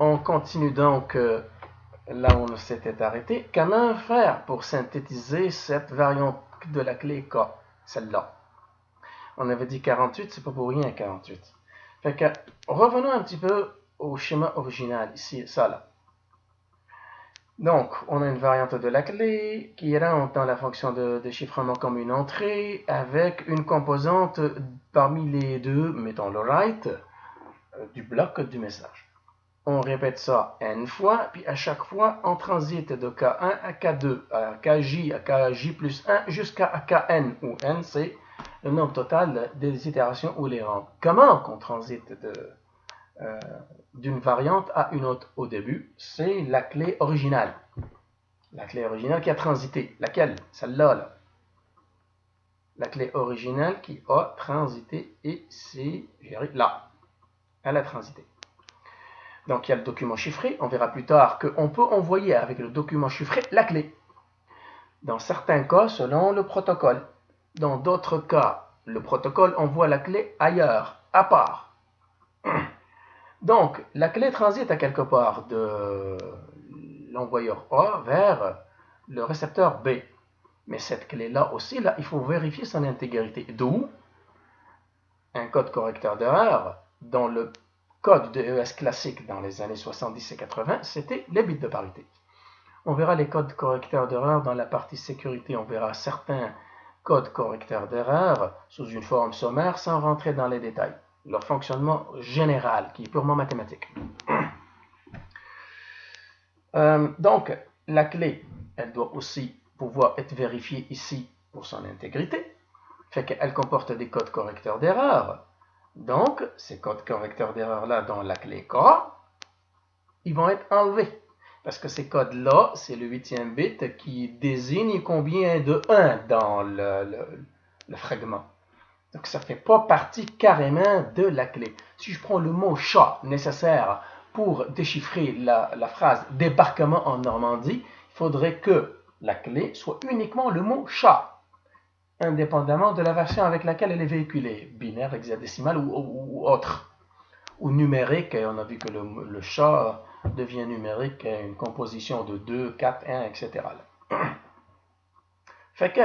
On continue donc là où on s'était arrêté. Comment faire pour synthétiser cette variante de la clé K, celle-là? On avait dit 48, c'est pas pour rien 48. Fait que revenons un petit peu au schéma original ici, ça là. Donc, on a une variante de la clé qui rentre dans la fonction de déchiffrement comme une entrée avec une composante parmi les deux, mettons le write, du bloc du message. On répète ça n fois, puis à chaque fois, on transite de K1 à K2, à KJ, à KJ plus 1, jusqu'à KN, où N, c'est le nombre total des itérations ou les rangs. Comment qu'on transite d'une variante à une autre au début? C'est la clé originale. La clé originale qui a transité. Laquelle? Celle-là, là. La clé originale qui a transité ici, là. Elle a transité. Donc il y a le document chiffré, on verra plus tard qu'on peut envoyer avec le document chiffré la clé. Dans certains cas, selon le protocole. Dans d'autres cas, le protocole envoie la clé ailleurs, à part. Donc, la clé transite à quelque part de l'envoyeur A vers le récepteur B. Mais cette clé-là aussi, là, il faut vérifier son intégrité. D'où un code correcteur d'erreur dans le code de ES classique dans les années 70 et 80, c'était les bits de parité. On verra les codes correcteurs d'erreur dans la partie sécurité. On verra certains codes correcteurs d'erreur sous une forme sommaire sans rentrer dans les détails. Leur fonctionnement général, qui est purement mathématique. Donc, la clé, elle doit aussi pouvoir être vérifiée ici pour son intégrité. Fait qu'elle comporte des codes correcteurs d'erreur. Donc, ces codes correcteurs d'erreur-là dans la clé K, ils vont être enlevés. Parce que ces codes-là, c'est le 8e bit qui désigne combien de 1 dans le fragment. Donc, ça ne fait pas partie carrément de la clé. Si je prends le mot chat nécessaire pour déchiffrer la phrase débarquement en Normandie, il faudrait que la clé soit uniquement le mot chat, indépendamment de la version avec laquelle elle est véhiculée, binaire, hexadécimal ou autre, ou numérique. On a vu que le chat devient numérique, une composition de 2, 4, 1, etc. Fait que,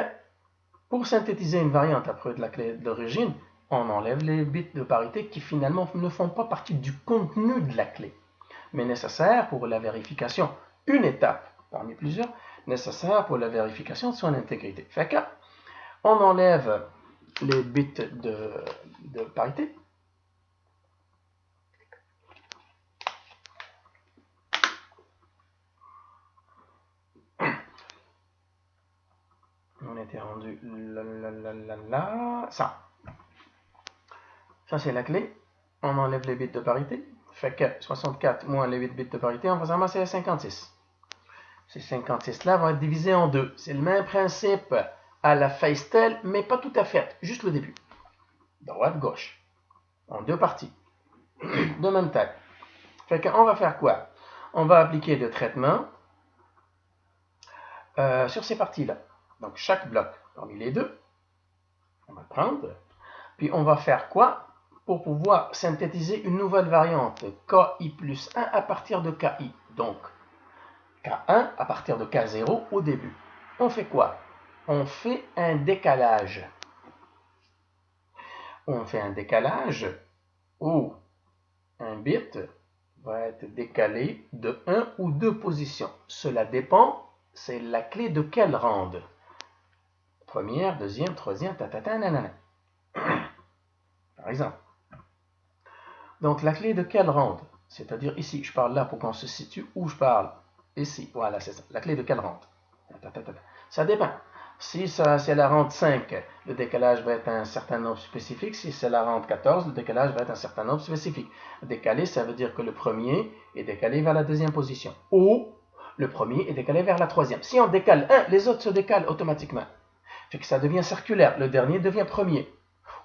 pour synthétiser une variante après de la clé d'origine, on enlève les bits de parité qui finalement ne font pas partie du contenu de la clé, mais nécessaires pour la vérification, une étape parmi plusieurs, nécessaire pour la vérification de son intégrité. Fait que, on enlève les bits de parité. On était rendu là. Ça c'est la clé. On enlève les bits de parité. Fait que 64 moins les 8 bits de parité, on va se ramasser à 56. Ces 56-là vont être divisés en deux. C'est le même principe à la FaceTel, mais pas tout à fait. Juste le début. Droite-gauche. En deux parties. De même taille. Fait qu'on va faire quoi? On va appliquer des traitements sur ces parties-là. Donc chaque bloc parmi les deux, on va prendre. Puis on va faire quoi? Pour pouvoir synthétiser une nouvelle variante KI plus 1 à partir de KI. Donc K1 à partir de K0 au début. On fait quoi? On fait un décalage. On fait un décalage où un bit va être décalé de 1 ou 2 positions. Cela dépend, c'est la clé de quelle ronde? Première, deuxième, troisième, nanana. Par exemple. Donc la clé de quelle ronde? C'est-à-dire ici, je parle là pour qu'on se situe où je parle. Ici, voilà, c'est ça. La clé de quelle ronde? Ça dépend. Si c'est la ronde 5, le décalage va être un certain nombre spécifique. Si c'est la ronde 14, le décalage va être un certain nombre spécifique. Décalé, ça veut dire que le premier est décalé vers la deuxième position. Ou le premier est décalé vers la troisième. Si on décale un, les autres se décalent automatiquement. Fait que ça devient circulaire. Le dernier devient premier.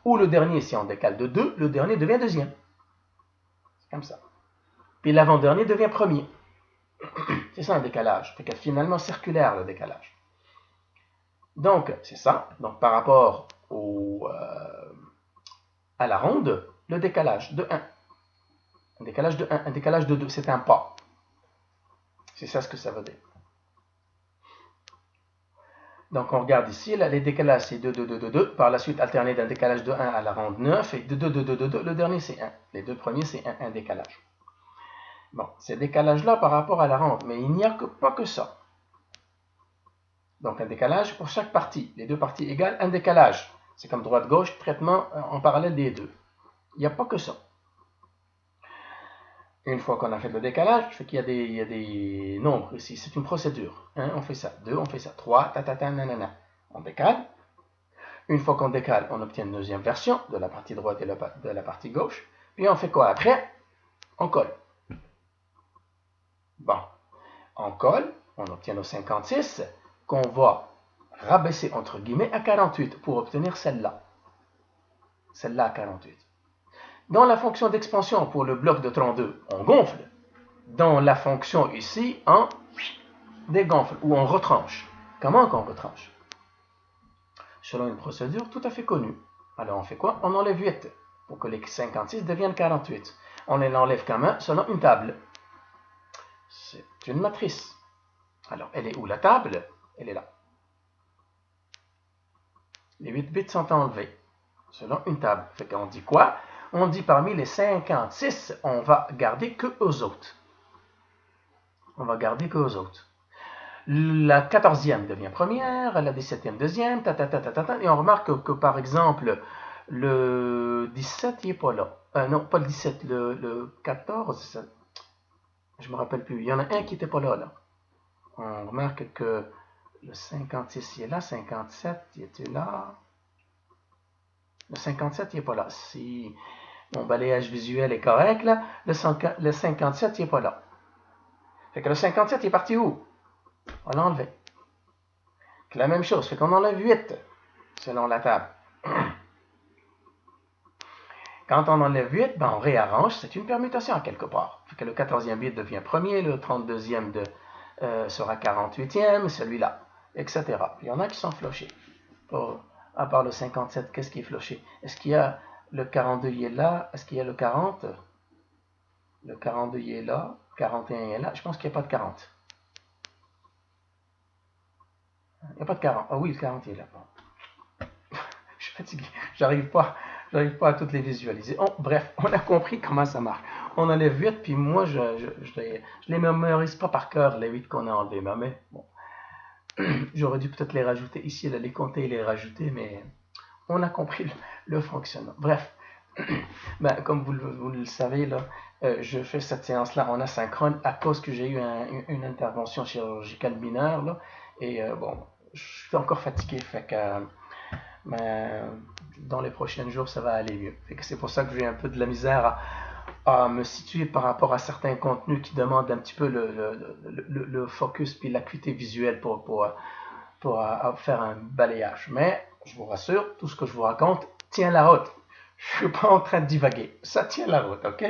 Ou le dernier, si on décale de 2, le dernier devient deuxième. C'est comme ça. Puis l'avant-dernier devient premier. C'est ça un décalage. Fait que finalement circulaire le décalage. Donc, c'est ça. Donc, par rapport à la ronde, le décalage de 1. Un décalage de 1, un décalage de 2, c'est un pas. C'est ça ce que ça veut dire. Donc on regarde ici, là, les décalages c'est 2, 2, 2, 2, 2. Par la suite, alterné d'un décalage de 1 à la ronde 9. Et de 2, 2, 2, 2, 2. Le dernier c'est 1. Les deux premiers c'est un décalage. Bon, ces décalages-là par rapport à la ronde. Mais il n'y a pas que ça. Donc un décalage pour chaque partie. Les deux parties égales, un décalage. C'est comme droite-gauche, traitement en parallèle des deux. Il n'y a pas que ça. Une fois qu'on a fait le décalage, je fais qu'il y a des nombres ici. C'est une procédure. On fait ça. 2, on fait ça. 3, nanana. On décale. Une fois qu'on décale, on obtient une deuxième version de la partie droite et de la partie gauche. Puis on fait quoi après? On colle. Bon. On colle. On obtient nos 56 qu'on va rabaisser entre guillemets à 48 pour obtenir celle-là. Celle-là à 48. Dans la fonction d'expansion pour le bloc de 32, on gonfle. Dans la fonction ici, on dégonfle ou on retranche. Comment qu'on retranche? Selon une procédure tout à fait connue. Alors on fait quoi? On enlève 8 pour que les 56 deviennent 48. On les enlève comment? Selon une table. C'est une matrice. Alors elle est où la table? Elle est là. Les 8 bits sont enlevés selon une table. Fait qu'on dit quoi? On dit parmi les 56, on va garder que aux autres. On va garder que aux autres. La 14e devient première, la 17e deuxième, et on remarque que par exemple, le 17 il n'est pas là. Non, pas le 17, le 14, je ne me rappelle plus. Il y en a un qui n'était pas là. On remarque que le 56 il est là, 57 il était là. Le 57 il n'est pas là. Si mon balayage visuel est correct, là, le 57 il n'est pas là. Fait que le 57 il est parti où? On l'a enlevé. La même chose, fait qu'on enlève 8 selon la table. Quand on enlève 8, ben on réarrange, c'est une permutation quelque part. Fait que le 14e bit devient premier, le 32e sera 48e, celui-là, etc. Il y en a qui sont flochés. À part le 57, qu'est-ce qui est floché? Est-ce qu'il y a le 42 il est là? Est-ce qu'il y a le 40? Le 42 il est là, 41 il est là. Je pense qu'il n'y a pas de 40. Il n'y a pas de 40. Ah oui, le 40 il est là. Je suis fatigué. J'arrive pas à toutes les visualiser. Bref, on a compris comment ça marche. On enlève 8, puis moi, je les mémorise pas par cœur, les 8 qu'on a enlevés. Mais bon, j'aurais dû peut-être les rajouter ici, là, les compter et les rajouter, mais on a compris le fonctionnement. Bref, ben, comme vous le savez, là, je fais cette séance-là en asynchrone à cause que j'ai eu une intervention chirurgicale mineure, là, et bon, je suis encore fatigué, fait que mais dans les prochains jours, ça va aller mieux. C'est pour ça que j'ai un peu de la misère à me situer par rapport à certains contenus qui demandent un petit peu le focus puis l'acuité visuelle pour faire un balayage. Mais je vous rassure, tout ce que je vous raconte tient la route. Je suis pas en train de divaguer. Ça tient la route, ok?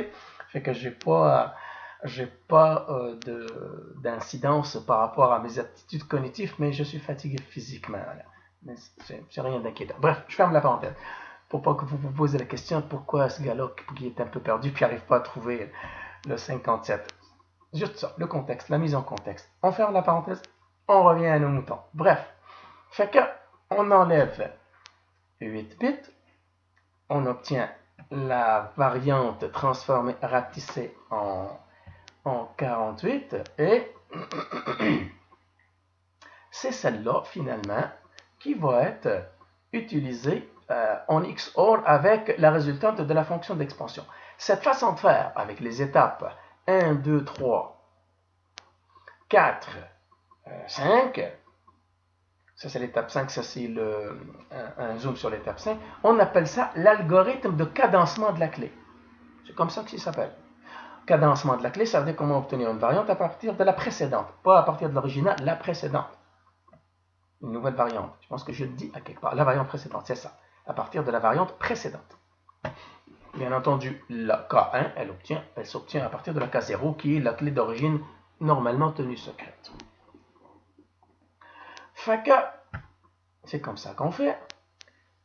Fait que j'ai pas d'incidence par rapport à mes aptitudes cognitives, mais je suis fatigué physiquement. Là. Mais c'est rien d'inquiétant. Bref, je ferme la parenthèse. Pour pas que vous vous posez la question pourquoi ce gars-là qui est un peu perdu puis n'arrive pas à trouver le 57. Juste ça, le contexte, la mise en contexte. On ferme la parenthèse, on revient à nos moutons. Bref, fait que on enlève 8 bits, on obtient la variante transformée, rapetissée en 48 et c'est celle-là finalement qui va être utilisée en XOR avec la résultante de la fonction d'expansion. Cette façon de faire avec les étapes 1, 2, 3, 4, 5, ça c'est l'étape 5, ça c'est un zoom sur l'étape 5, on appelle ça l'algorithme de cadencement de la clé. C'est comme ça qu'il s'appelle. Cadencement de la clé, ça veut dire comment obtenir une variante à partir de la précédente, pas à partir de l'original, la précédente. Une nouvelle variante. Je pense que je le dis à quelque part. La variante précédente, c'est ça. À partir de la variante précédente. Bien entendu, la K1, elle s'obtient à partir de la K0, qui est la clé d'origine normalement tenue secrète. Fait que, c'est comme ça qu'on fait.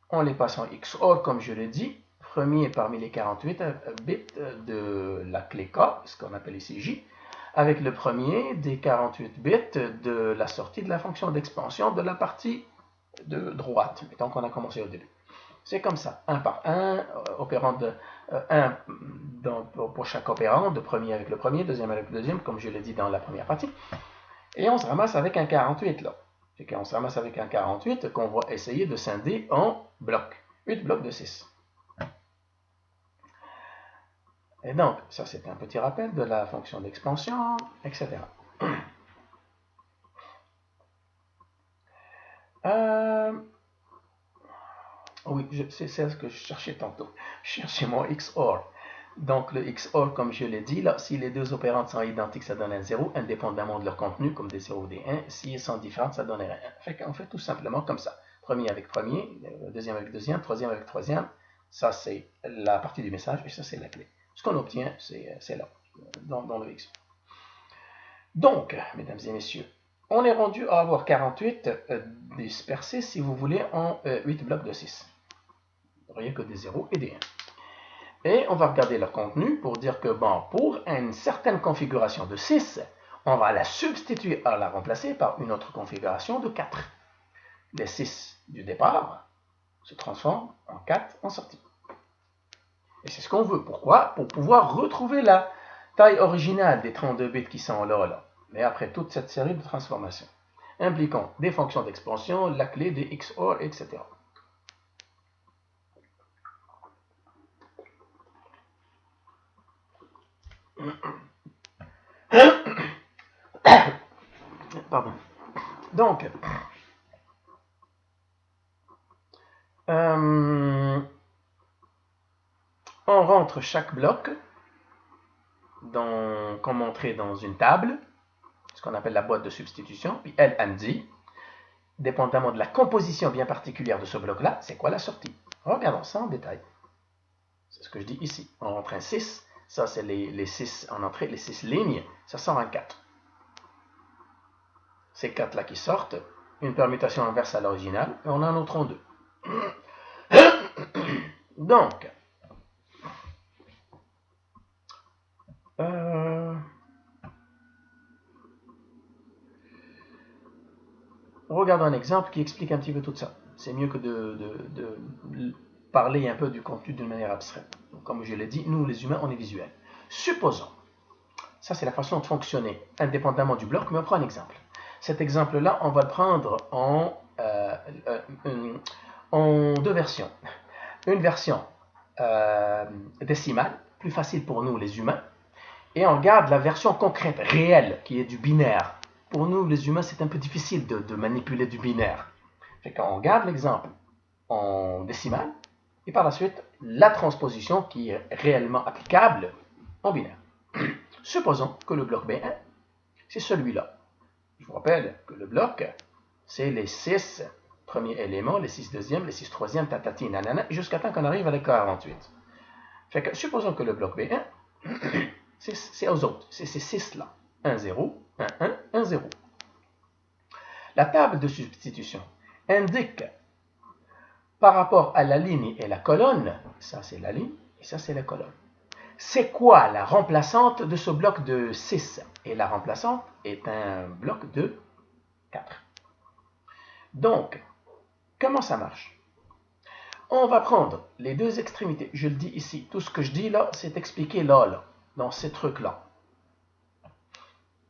On les passe en XOR, comme je l'ai dit. premier parmi les 48 bits de la clé K, ce qu'on appelle ici J, avec le premier des 48 bits de la sortie de la fonction d'expansion de la partie de droite, tant qu'on a commencé au début. C'est comme ça, un par un, opérant de 1 pour chaque opérand, de premier avec le premier, deuxième avec le deuxième, comme je l'ai dit dans la première partie. Et on se ramasse avec un 48 là. C'est qu'on se ramasse avec un 48 qu'on va essayer de scinder en blocs. 8 blocs de 6. Et donc, ça c'est un petit rappel de la fonction d'expansion, etc. Oui, c'est ce que je cherchais tantôt. Je cherchais mon XOR. Donc le XOR, comme je l'ai dit, là, si les deux opérandes sont identiques, ça donne un 0, indépendamment de leur contenu, comme des 0 ou des 1. Si elles sont différentes, ça donne un 1. Fait qu'on fait tout simplement comme ça. Premier avec premier, deuxième avec deuxième, troisième avec troisième. Ça, c'est la partie du message et ça, c'est la clé. Ce qu'on obtient, c'est là, dans le XOR. Donc, mesdames et messieurs, on est rendu à avoir 48 dispersés, si vous voulez, en 8 blocs de 6. Rien que des 0 et des 1. Et on va regarder leur contenu pour dire que, bon, pour une certaine configuration de 6, on va la substituer à la remplacer par une autre configuration de 4. Les 6 du départ se transforment en 4 en sortie. Et c'est ce qu'on veut. Pourquoi? Pour pouvoir retrouver la taille originale des 32 bits qui sont là. Mais après toute cette série de transformations, impliquant des fonctions d'expansion, la clé des XOR, etc. Pardon. Donc, on rentre chaque bloc comme entrée dans une table, ce qu'on appelle la boîte de substitution, puis elle dit, dépendamment de la composition bien particulière de ce bloc-là, c'est quoi la sortie. Regardons ça en détail. C'est ce que je dis ici. On rentre un 6, ça c'est les 6 en entrée, les 6 lignes, ça sort un 4. Ces 4-là qui sortent, une permutation inverse à l'original, et on en a en 2. Donc, regardons un exemple qui explique un petit peu tout ça. C'est mieux que de parler un peu du contenu d'une manière abstraite. Donc, comme je l'ai dit, nous les humains, on est visuels. Supposons, ça c'est la façon de fonctionner indépendamment du bloc, mais on prend un exemple. Cet exemple-là, on va le prendre en 2 versions. Une version décimale, plus facile pour nous les humains, et on regarde la version concrète, réelle, qui est du binaire. Pour nous les humains, c'est un peu difficile de manipuler du binaire. Fait qu'on regarde l'exemple en décimale, et par la suite, la transposition qui est réellement applicable en binaire. Supposons que le bloc B1, c'est celui-là. Je vous rappelle que le bloc, c'est les 6 premiers éléments, les 6 deuxièmes, les 6 troisièmes, tatati, nanana, jusqu'à temps qu'on arrive à la 48. Fait que supposons que le bloc B1, c'est aux autres, c'est ces 6-là. 1, 0, 1, 1, 1, 0. La table de substitution indique par rapport à la ligne et la colonne, ça c'est la ligne et ça c'est la colonne. C'est quoi la remplaçante de ce bloc de 6? Et la remplaçante est un bloc de 4. Donc, comment ça marche? On va prendre les 2 extrémités. Je le dis ici. Tout ce que je dis là, c'est expliqué là, dans ces trucs-là.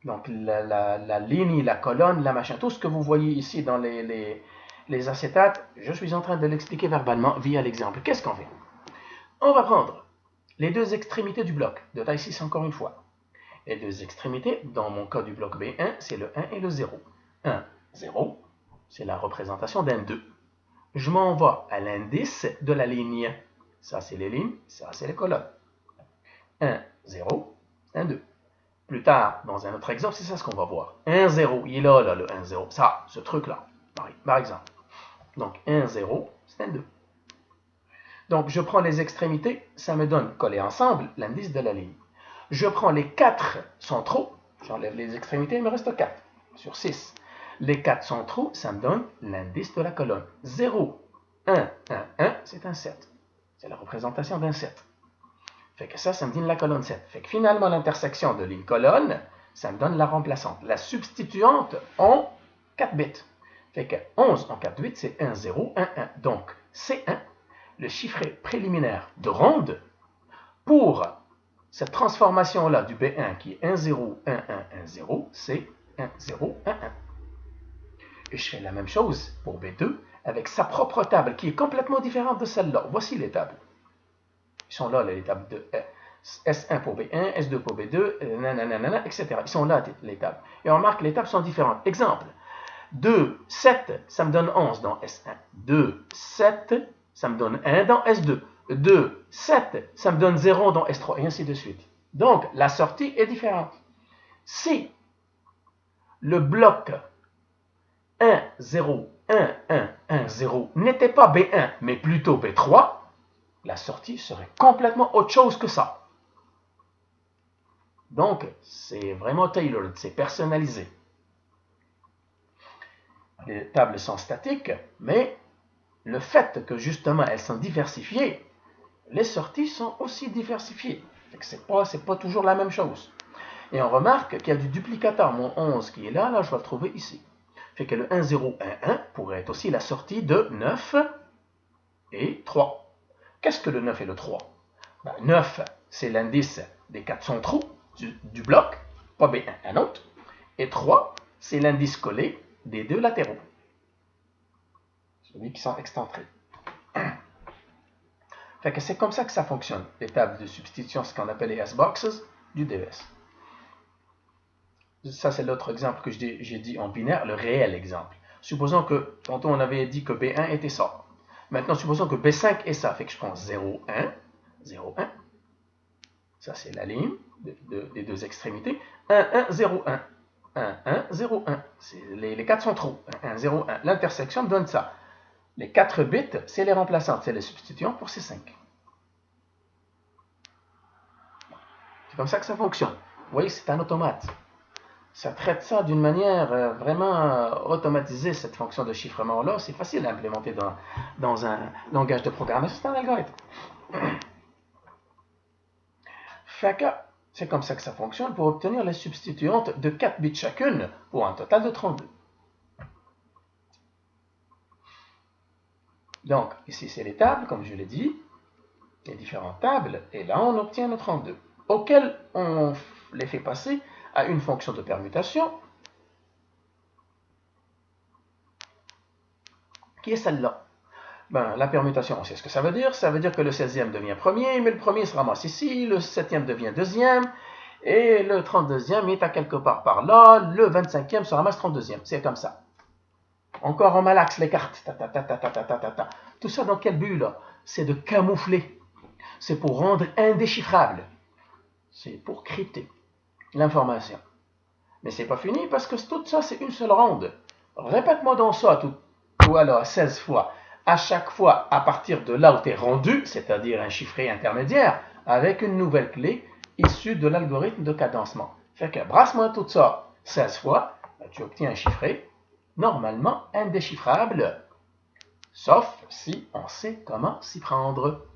Donc, la ligne, la colonne, la machin, tout ce que vous voyez ici dans les acétates, je suis en train de l'expliquer verbalement via l'exemple. Qu'est-ce qu'on fait? On va prendre les 2 extrémités du bloc, de taille 6 encore une fois. Les 2 extrémités, dans mon cas du bloc B1, c'est le 1 et le 0. 1, 0, c'est la représentation d'un 2. Je m'en vais à l'indice de la ligne. Ça, c'est les lignes, ça, c'est les colonnes. 1, 0, 1, 2. Plus tard, dans un autre exemple, c'est ça ce qu'on va voir. 1, 0, il est là, le 1, 0. Ça, ce truc-là, par exemple. Donc, 1, 0, c'est un 2. Donc, je prends les extrémités, ça me donne, collé ensemble, l'indice de la ligne. Je prends les 4 centraux, j'enlève les extrémités, il me reste 4 sur 6. Les 4 centraux, ça me donne l'indice de la colonne. 0, 1, 1, 1, c'est un 7. C'est la représentation d'un 7. Fait que ça me donne la colonne 7. Fait que finalement, l'intersection de ligne-colonne, ça me donne la remplaçante. La substituante en 4 bits. Fait que 11 en 4 bits, c'est 1, 0, 1, 1. Donc, C1, le chiffret préliminaire de ronde, pour cette transformation-là du B1 qui est 1, 0, 1, 1, 1, 0, c'est 1, 0, 1, 1. Et je fais la même chose pour B2 avec sa propre table qui est complètement différente de celle-là. Voici les tables. Ils sont là, les tables de S1 pour B1, S2 pour B2, nanana, etc. Ils sont là, les tables. Et on remarque que les tables sont différentes. Exemple, 2, 7, ça me donne 11 dans S1. 2, 7, ça me donne 1 dans S2. 2, 7, ça me donne 0 dans S3, et ainsi de suite. Donc, la sortie est différente. Si le bloc 1, 0, 1, 1, 1, 0 n'était pas B1, mais plutôt B3, la sortie serait complètement autre chose que ça. Donc, c'est vraiment tailored, c'est personnalisé. Les tables sont statiques, mais le fait que justement elles sont diversifiées, les sorties sont aussi diversifiées. Ce n'est pas toujours la même chose. Et on remarque qu'il y a du duplicateur, mon 11 qui est là, je vais le trouver ici. Fait que le 1, 0, 1, 1 pourrait être aussi la sortie de 9 et 3. Qu'est-ce que le 9 et le 3? 9, c'est l'indice des 4 centraux du bloc, pas B1, un autre. Et 3, c'est l'indice collé des 2 latéraux, celui qui sont excentrés. Fait que c'est comme ça que ça fonctionne, les tables de substitution, ce qu'on appelle les S-boxes du DES. Ça, c'est l'autre exemple que j'ai dit en binaire, le réel exemple. Supposons que, tantôt on avait dit que B1 était ça. Maintenant, supposons que B5 est ça. Fait que je prends 0, 1, 0, 1. Ça, c'est la ligne des deux extrémités. 1, 1, 0, 1. 1, 1, 0, 1. Les 4 sont trop. 1, 1, 0, 1. L'intersection donne ça. Les 4 bits, c'est les remplaçantes, c'est les substituants pour ces 5. C'est comme ça que ça fonctionne. Vous voyez, c'est un automate. Ça traite ça d'une manière vraiment automatisée, cette fonction de chiffrement-là. C'est facile à implémenter dans un langage de programmation, c'est un algorithme. Fait que c'est comme ça que ça fonctionne pour obtenir les substituantes de 4 bits chacune pour un total de 32. Donc, ici, c'est les tables, comme je l'ai dit, les différentes tables, et là, on obtient le 32, auquel on les fait passer à une fonction de permutation, qui est celle-là. La permutation, on sait ce que ça veut dire. Ça veut dire que le 16e devient premier, mais le premier se ramasse ici, le 7e devient deuxième, et le 32e est à quelque part par là, le 25e se ramasse 32e. C'est comme ça. Encore on malaxe les cartes. Tout ça dans quel but là? C'est de camoufler. C'est pour rendre indéchiffrable. C'est pour crypter l'information. Mais c'est pas fini parce que tout ça c'est une seule ronde. Répète-moi donc ça tout alors 16 fois. À chaque fois, à partir de là où tu es rendu, c'est-à-dire un chiffré intermédiaire, avec une nouvelle clé issue de l'algorithme de cadencement. Fait que brasse-moi tout ça 16 fois, tu obtiens un chiffré normalement indéchiffrable, sauf si on sait comment s'y prendre,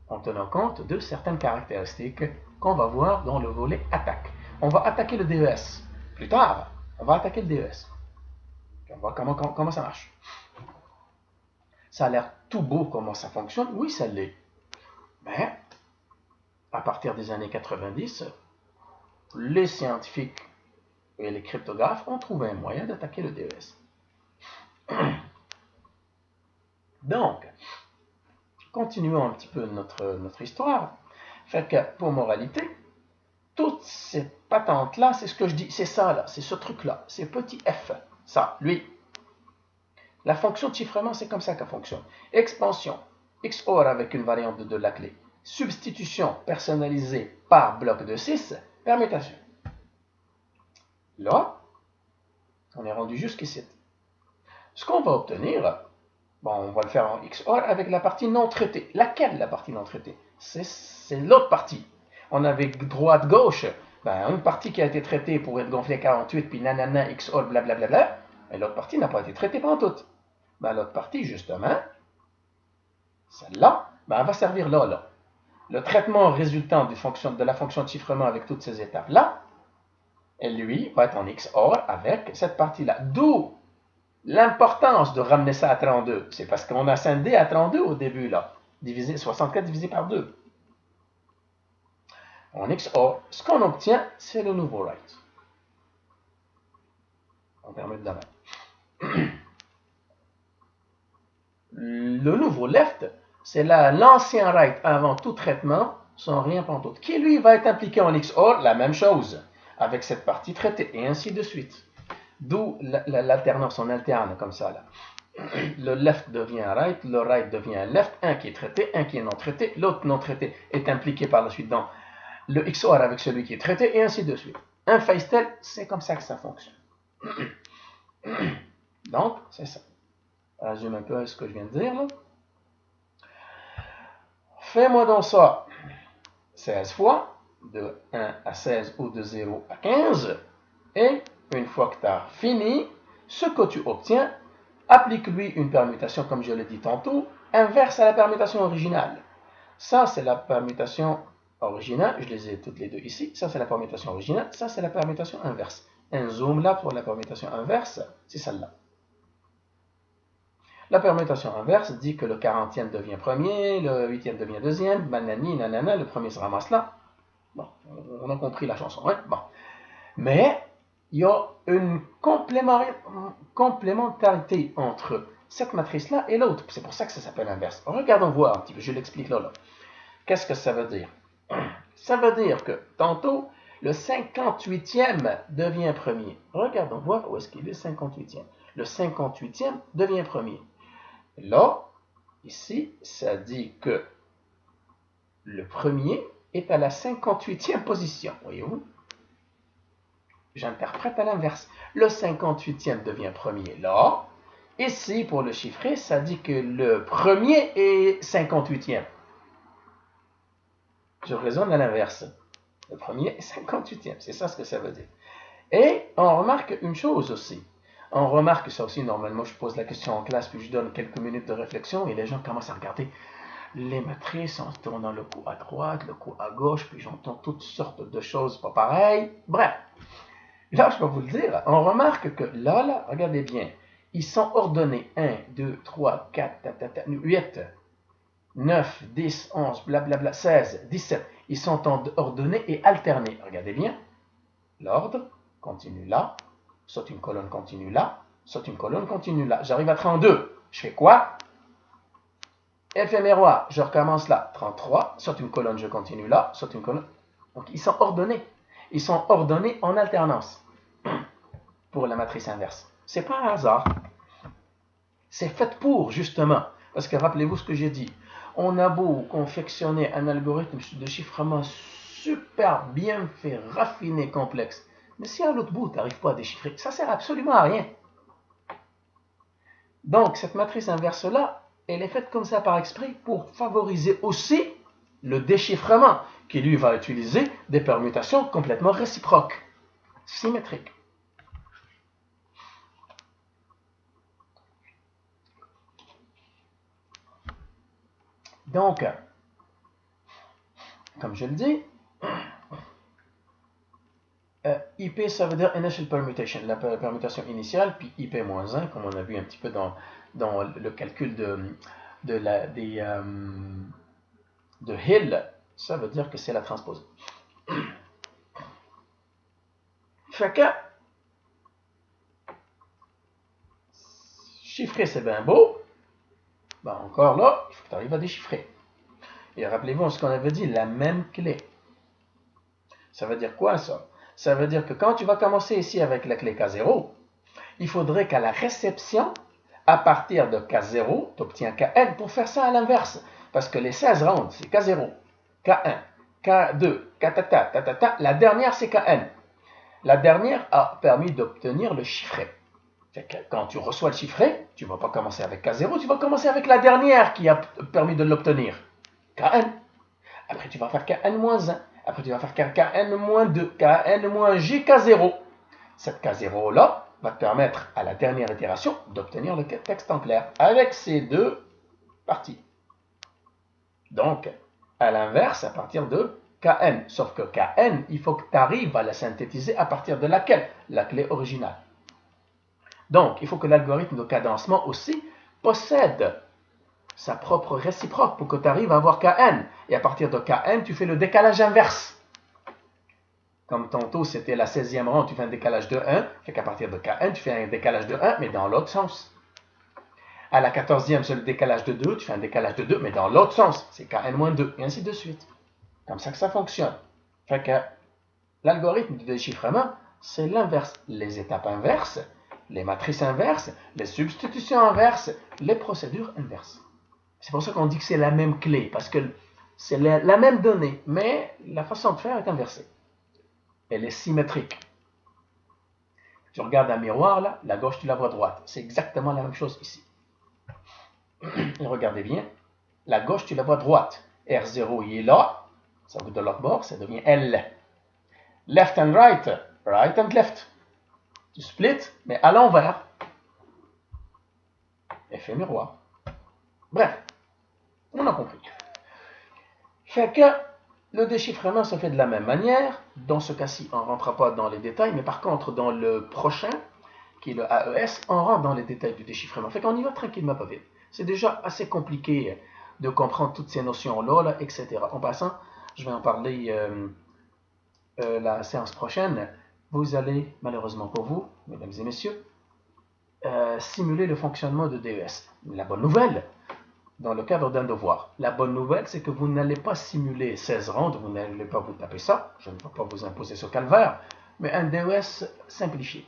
en tenant compte de certaines caractéristiques qu'on va voir dans le volet attaque. On va attaquer le DES. Plus tard, on va attaquer le DES. On va voir comment ça marche. Ça a l'air tout beau comment ça fonctionne. Oui, ça l'est. Mais, à partir des années 90, les scientifiques et les cryptographes ont trouvé un moyen d'attaquer le DES. Donc, continuons un petit peu notre histoire. Fait que, pour moralité, toutes ces patentes-là, c'est ce que je dis, c'est ça là, c'est ce truc-là, c'est petit f, ça, lui. La fonction de chiffrement, c'est comme ça qu'elle fonctionne. Expansion, XOR avec une variante de la clé. Substitution personnalisée par bloc de 6, permutation. Là, on est rendu jusqu'ici. Ce qu'on va obtenir, on va le faire en XOR avec la partie non traitée. Laquelle la partie non traitée? C'est l'autre partie. On avait droite-gauche, une partie qui a été traitée pour être gonflée à 48, puis nanana, XOR, blablabla, et l'autre partie n'a pas été traitée pendant toute. L'autre partie, justement, celle-là, ben, elle va servir là, là. Le traitement résultant de la fonction de chiffrement avec toutes ces étapes-là, et lui va être en XOR avec cette partie-là. D'où l'importance de ramener ça à 32. C'est parce qu'on a scindé à 32 au début, là. 64 divisé par 2. En XOR, ce qu'on obtient, c'est le nouveau right. On permet de demain. Le nouveau left, c'est l'ancien right avant tout traitement, sans rien pantoute, qui lui va être impliqué en XOR, la même chose, avec cette partie traitée, et ainsi de suite. D'où l'alternance, on alterne comme ça là. Le left devient right, le right devient left, un qui est traité, un qui est non traité, l'autre non traité est impliqué par la suite dans le XOR avec celui qui est traité, et ainsi de suite. Un face-tel, c'est comme ça que ça fonctionne. Donc, c'est ça. Je résume un peu ce que je viens de dire là. Fais-moi donc ça 16 fois, de 1 à 16 ou de 0 à 15, et une fois que tu as fini, ce que tu obtiens, applique-lui une permutation, comme je l'ai dit tantôt, inverse à la permutation originale. Ça, c'est la permutation originale, je les ai toutes les deux ici. Ça, c'est la permutation originale, ça, c'est la permutation inverse. Un zoom là pour la permutation inverse, c'est celle-là. La permutation inverse dit que le 40e devient premier, le 8e devient deuxième, banani, nanana, le premier se ramasse là. Bon, on a compris la chanson, hein? Bon. Mais il y a une complémentarité entre cette matrice-là et l'autre. C'est pour ça que ça s'appelle inverse. Regardons voir un petit peu, je l'explique là. Qu'est-ce que ça veut dire? Ça veut dire que tantôt, le 58e devient premier. Regardons voir où est-ce qu'il est, 58e. Le 58e devient premier. Là, ici, ça dit que le premier est à la 58e position. Voyez-vous? J'interprète à l'inverse. Le 58e devient premier là. Ici, pour le chiffrer, ça dit que le premier est 58e. Je raisonne à l'inverse. Le premier est 58e. C'est ça ce que ça veut dire. Et on remarque une chose aussi. On remarque ça aussi, normalement, je pose la question en classe, puis je donne quelques minutes de réflexion, et les gens commencent à regarder les matrices en se tournant le coup à droite, le coup à gauche, puis j'entends toutes sortes de choses pas pareilles. Bref, là, je peux vous le dire, on remarque que là, regardez bien, ils sont ordonnés 1, 2, 3, 4, 8, 9, 10, 11, blablabla, 16, 17. Ils sont ordonnés et alternés. Regardez bien, l'ordre continue là, saute une colonne continue là, saute une colonne continue là. J'arrive à 32. Je fais quoi? Éphémérois, je recommence là. 33, saute une colonne, je continue là, saute une colonne. Donc ils sont ordonnés. Ils sont ordonnés en alternance pour la matrice inverse. C'est pas un hasard. C'est fait pour, justement. Parce que rappelez-vous ce que j'ai dit. On a beau confectionner un algorithme de chiffrement super bien fait, raffiné, complexe. Mais si à l'autre bout, tu n'arrives pas à déchiffrer, ça ne sert absolument à rien. Donc, cette matrice inverse-là, elle est faite comme ça par exprès pour favoriser aussi le déchiffrement, qui lui va utiliser des permutations complètement réciproques, symétriques. Donc, comme je le dis, IP, ça veut dire Initial Permutation, la permutation initiale, puis IP-1, comme on a vu un petit peu dans le calcul de Hill, ça veut dire que c'est la transposée. Fait que, chiffrer c'est bien beau, ben encore là, il faut que tu arrives à déchiffrer. Et rappelez-vous ce qu'on avait dit, la même clé. Ça veut dire quoi ça? Ça veut dire que quand tu vas commencer ici avec la clé K0, il faudrait qu'à la réception, à partir de K0, tu obtiens Kn pour faire ça à l'inverse. Parce que les 16 rondes, c'est K0, K1, K2, K la dernière c'est Kn. La dernière a permis d'obtenir le chiffré. Fait que quand tu reçois le chiffré, tu ne vas pas commencer avec K0, tu vas commencer avec la dernière qui a permis de l'obtenir. Kn. Après tu vas faire Kn-1. Après tu vas faire Kn-2, Kn-J, K0. Cette K0-là va te permettre à la dernière itération d'obtenir le texte en clair avec ces deux parties. Donc, à l'inverse, à partir de Kn. Sauf que Kn, il faut que tu arrives à la synthétiser à partir de laquelle? La clé originale. Donc, il faut que l'algorithme de cadencement aussi possède sa propre réciproque pour que tu arrives à avoir Kn. Et à partir de Kn, tu fais le décalage inverse. Comme tantôt, c'était la 16e ronde, tu fais un décalage de 1. Fait qu'à partir de Kn, tu fais un décalage de 1, mais dans l'autre sens. À la 14e, c'est le décalage de 2, tu fais un décalage de 2, mais dans l'autre sens. C'est Kn-2, et ainsi de suite. Comme ça que ça fonctionne. Fait que l'algorithme de déchiffrement, c'est l'inverse. Les étapes inverses, les matrices inverses, les substitutions inverses, les procédures inverses. C'est pour ça qu'on dit que c'est la même clé, parce que c'est la même donnée, mais la façon de faire est inversée. Elle est symétrique. Tu regardes un miroir, là, la gauche, tu la vois droite. C'est exactement la même chose ici. Et regardez bien, la gauche, tu la vois droite. R0, il est là, ça veut de l'autre bord, ça devient L. Left and right, right and left. Tu splits, mais à l'envers. Effet miroir. Bref, on a compris. Fait que le déchiffrement se fait de la même manière. Dans ce cas-ci, on ne rentrera pas dans les détails, mais par contre, dans le prochain, qui est le AES, on rentre dans les détails du déchiffrement. Fait qu'on y va tranquillement, pas vite. C'est déjà assez compliqué de comprendre toutes ces notions-là, etc. En passant, je vais en parler la séance prochaine. Vous allez, malheureusement pour vous, mesdames et messieurs, simuler le fonctionnement de DES. La bonne nouvelle, dans le cadre d'un devoir, la bonne nouvelle, c'est que vous n'allez pas simuler 16 rondes, vous n'allez pas vous taper ça, je ne vais pas vous imposer ce calvaire, mais un DES simplifié.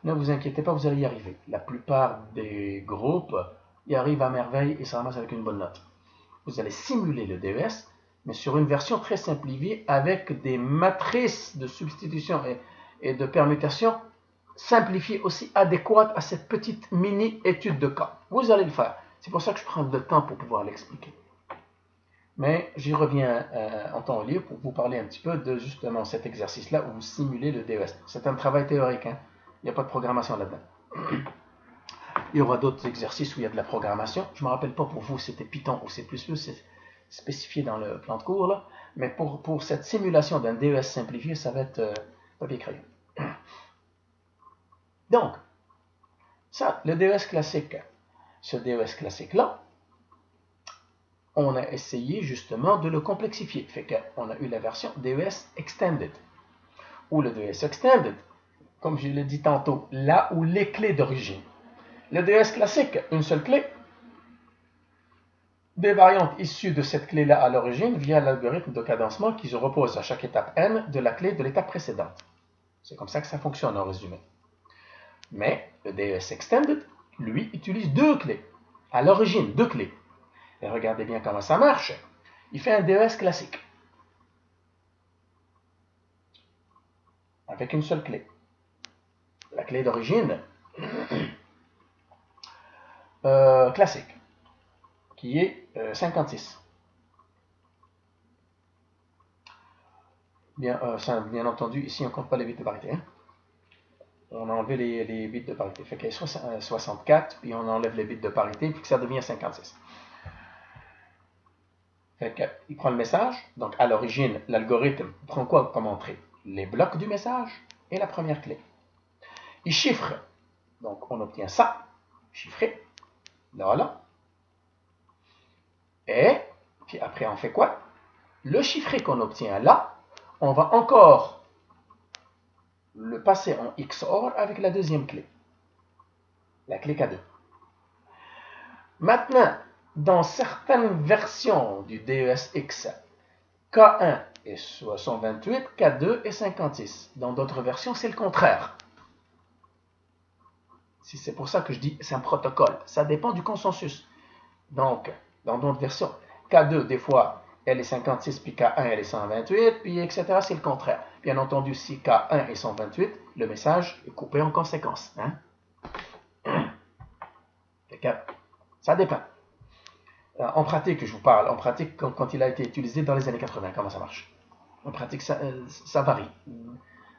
Ne vous inquiétez pas, vous allez y arriver. La plupart des groupes y arrivent à merveille et ça ramasse avec une bonne note. Vous allez simuler le DES, mais sur une version très simplifiée avec des matrices de substitution et de permutation simplifiées aussi adéquates à cette petite mini-étude de cas. Vous allez le faire. C'est pour ça que je prends le temps pour pouvoir l'expliquer. Mais j'y reviens en temps libre pour vous parler un petit peu de justement cet exercice-là où vous simulez le DES. C'est un travail théorique, hein? Il n'y a pas de programmation là-dedans. Il y aura d'autres exercices où il y a de la programmation. Je ne me rappelle pas pour vous, c'était Python ou C++, c'est spécifié dans le plan de cours, là. Mais pour cette simulation d'un DES simplifié, ça va être papier-crayon. Donc, ça, le DES classique. Ce DES classique-là, on a essayé justement de le complexifier. Fait qu'on a eu la version DES Extended. Ou le DES Extended, comme je l'ai dit tantôt, là où les clés d'origine. Le DES classique, une seule clé. Des variantes issues de cette clé-là à l'origine via l'algorithme de cadencement qui se repose à chaque étape n de la clé de l'étape précédente. C'est comme ça que ça fonctionne en résumé. Mais le DES Extended, lui, utilise deux clés. À l'origine, deux clés. Et regardez bien comment ça marche. Il fait un DES classique. Avec une seule clé. La clé d'origine classique, qui est 56. Bien entendu, ici on ne compte pas les bits de parité. Hein? On a enlevé les bits de parité. Fait qu'il y a 64, puis on enlève les bits de parité, puis que ça devient 56. Fait qu'il prend le message. Donc à l'origine, l'algorithme prend quoi comme entrée? Les blocs du message et la première clé. Il chiffre. Donc on obtient ça, chiffré. Voilà. Et puis après on fait quoi? Le chiffré qu'on obtient là, on va encore le passer en XOR avec la deuxième clé, la clé K2. Maintenant, dans certaines versions du DESX, K1 est 128, K2 est 56. Dans d'autres versions, c'est le contraire. C'est pour ça que je dis c'est un protocole. Ça dépend du consensus. Donc, dans d'autres versions, K2, des fois, elle est 56, puis K1, elle est 128, puis etc. C'est le contraire. Bien entendu, si K1 est 128, le message est coupé en conséquence. Hein? Ça dépend. En pratique, je vous parle, en pratique, quand il a été utilisé dans les années 80, comment ça marche? En pratique, ça varie,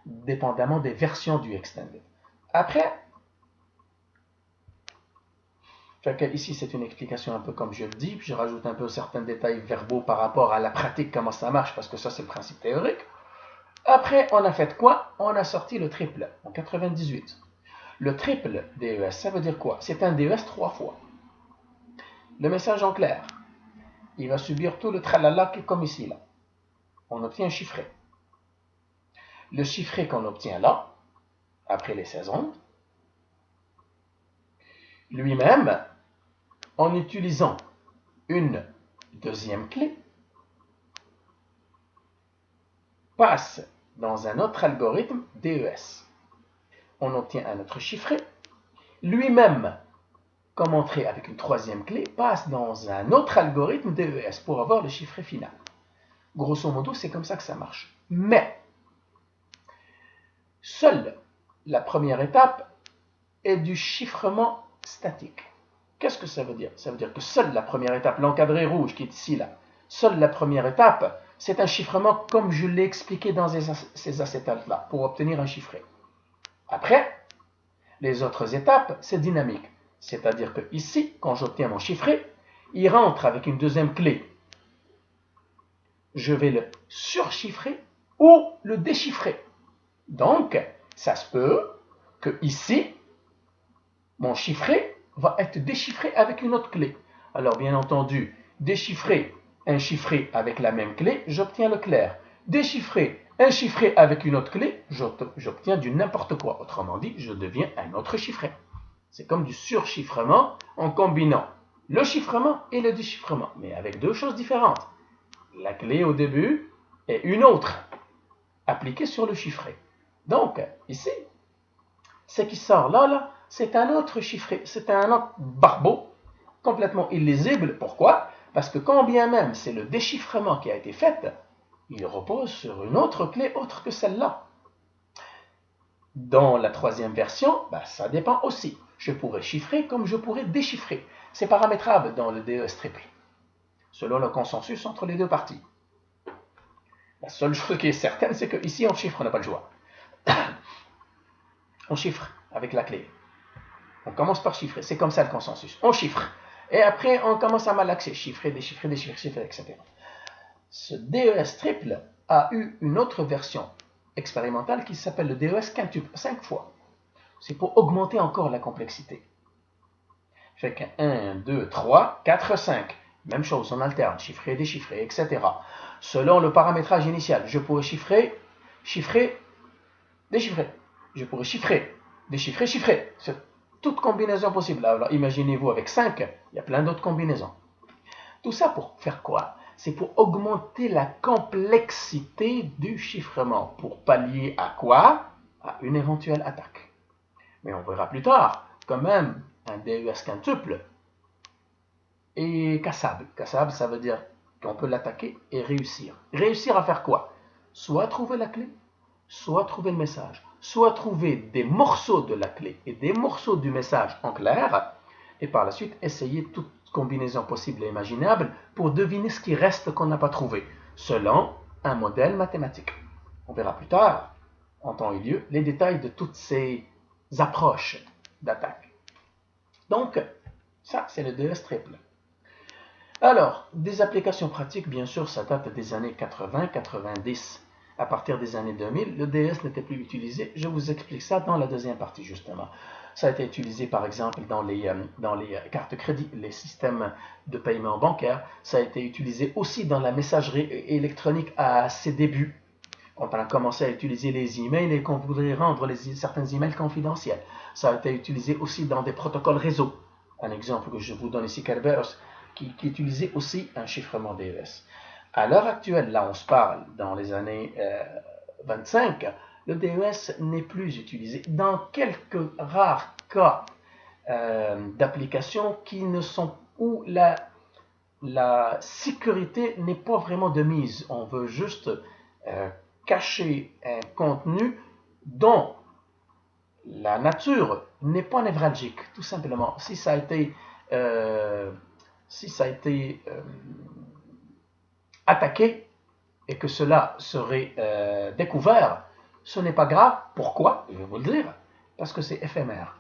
dépendamment des versions du Extended. Après, Fait que ici, c'est une explication un peu comme je le dis, puis je rajoute un peu certains détails verbaux par rapport à la pratique, comment ça marche, parce que ça, c'est le principe théorique. Après, on a fait quoi? On a sorti le triple en 98. Le triple DES, ça veut dire quoi? C'est un DES 3 fois. Le message en clair, il va subir tout le tralala qui est comme ici, là. On obtient un chiffré. Le chiffré qu'on obtient là, après les 16 ondes, lui-même, en utilisant une deuxième clé, passe dans un autre algorithme DES. On obtient un autre chiffré. Lui-même, comme entrée avec une troisième clé, passe dans un autre algorithme DES pour avoir le chiffré final. Grosso modo, c'est comme ça que ça marche. Mais, seule la première étape est du chiffrement statique. Qu'est-ce que ça veut dire? Ça veut dire que seule la première étape, l'encadré rouge qui est ici, là, seule la première étape, c'est un chiffrement comme je l'ai expliqué dans ces acétates-là, pour obtenir un chiffré. Après, les autres étapes, c'est dynamique. C'est-à-dire que ici, quand j'obtiens mon chiffré, il rentre avec une deuxième clé. Je vais le surchiffrer ou le déchiffrer. Donc, ça se peut que ici, mon chiffré va être déchiffré avec une autre clé. Alors, bien entendu, déchiffrer un chiffré avec la même clé, j'obtiens le clair. Déchiffrer un chiffré avec une autre clé, j'obtiens du n'importe quoi. Autrement dit, je deviens un autre chiffré. C'est comme du surchiffrement en combinant le chiffrement et le déchiffrement, mais avec deux choses différentes. La clé au début et une autre appliquée sur le chiffré. Donc, ici, ce qui sort là, c'est un autre chiffré, c'est un autre barbeau, complètement illisible. Pourquoi? Parce que quand bien même c'est le déchiffrement qui a été fait, il repose sur une autre clé autre que celle-là. Dans la troisième version, ça dépend aussi. Je pourrais chiffrer comme je pourrais déchiffrer. C'est paramétrable dans le DES triple, selon le consensus entre les deux parties. La seule chose qui est certaine, c'est qu'ici on chiffre, on n'a pas le choix. On chiffre avec la clé. On commence par chiffrer, c'est comme ça le consensus. On chiffre. Et après, on commence à malaxer, chiffrer, déchiffrer, déchiffrer, chiffrer, etc. Ce DES triple a eu une autre version expérimentale qui s'appelle le DES quintuple, 5 fois. C'est pour augmenter encore la complexité. Fait que 1, 2, 3, 4, 5. Même chose, on alterne, chiffrer, déchiffrer, etc. Selon le paramétrage initial, je pourrais chiffrer, déchiffrer. Je pourrais chiffrer, déchiffrer, chiffrer. C'est toute combinaison possible. Alors imaginez-vous avec 5, il y a plein d'autres combinaisons. Tout ça pour faire quoi? C'est pour augmenter la complexité du chiffrement. Pour pallier à quoi? À une éventuelle attaque. Mais on verra plus tard, quand même, un DES quintuple est cassable. Cassable, ça veut dire qu'on peut l'attaquer et réussir. Réussir à faire quoi? Soit trouver la clé, soit trouver le message, soit trouver des morceaux de la clé et des morceaux du message en clair, et par la suite essayer toute combinaison possible et imaginable pour deviner ce qui reste qu'on n'a pas trouvé, selon un modèle mathématique. On verra plus tard, en temps et lieu, les détails de toutes ces approches d'attaque. Donc, ça, c'est le DES triple. Alors, des applications pratiques, bien sûr, ça date des années 80-90. À partir des années 2000, le DS n'était plus utilisé. Je vous explique ça dans la deuxième partie, justement. Ça a été utilisé, par exemple, dans les cartes crédit, les systèmes de paiement bancaire. Ça a été utilisé aussi dans la messagerie électronique à ses débuts, quand on a commencé à utiliser les emails et qu'on voudrait rendre certains emails confidentiels. Ça a été utilisé aussi dans des protocoles réseau. Un exemple que je vous donne ici, Kerberos, qui utilisait aussi un chiffrement DES. À l'heure actuelle, là on se parle dans les années 25, le DES n'est plus utilisé. Dans quelques rares cas d'applications qui ne sont où la sécurité n'est pas vraiment de mise. On veut juste cacher un contenu dont la nature n'est pas névralgique, tout simplement. Si ça a été attaqué et que cela serait découvert, ce n'est pas grave. Pourquoi? Je vais vous le dire. Parce que c'est éphémère.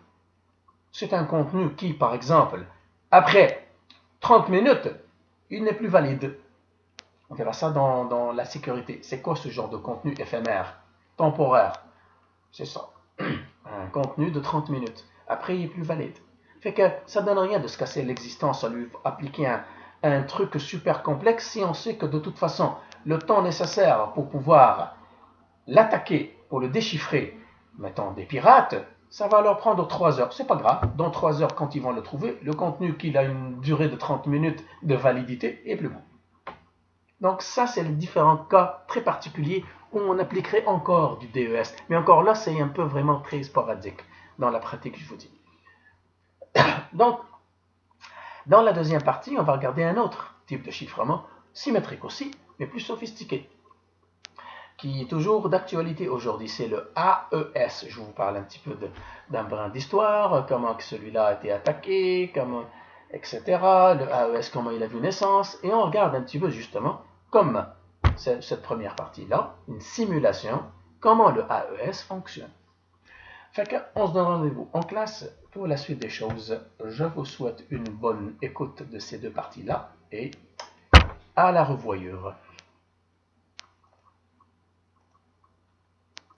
C'est un contenu qui, par exemple, Après 30 minutes, il n'est plus valide. On verra ça dans la sécurité. C'est quoi ce genre de contenu éphémère, temporaire? C'est ça. Un contenu de 30 minutes. Après, il est plus valide. Fait que ça donne rien de se casser l'existence à lui appliquer un truc super complexe si on sait que de toute façon, le temps nécessaire pour pouvoir l'attaquer, pour le déchiffrer, mettons des pirates, ça va leur prendre 3 heures. C'est pas grave. Dans 3 heures, quand ils vont le trouver, le contenu qui a une durée de 30 minutes de validité est plus bon. Donc ça, c'est les différents cas très particuliers où on appliquerait encore du DES. Mais encore là, c'est un peu vraiment très sporadique dans la pratique, je vous dis. Donc, dans la deuxième partie, on va regarder un autre type de chiffrement, symétrique aussi, mais plus sophistiqué, qui est toujours d'actualité aujourd'hui. C'est le AES. Je vous parle un petit peu d'un brin d'histoire, comment celui-là a été attaqué, comment, etc. Le AES, comment il a vu naissance. Et on regarde un petit peu justement, comme cette première partie-là, une simulation, comment le AES fonctionne. Fait qu'on se donne rendez-vous en classe pour la suite des choses. Je vous souhaite une bonne écoute de ces deux parties-là et à la revoyure.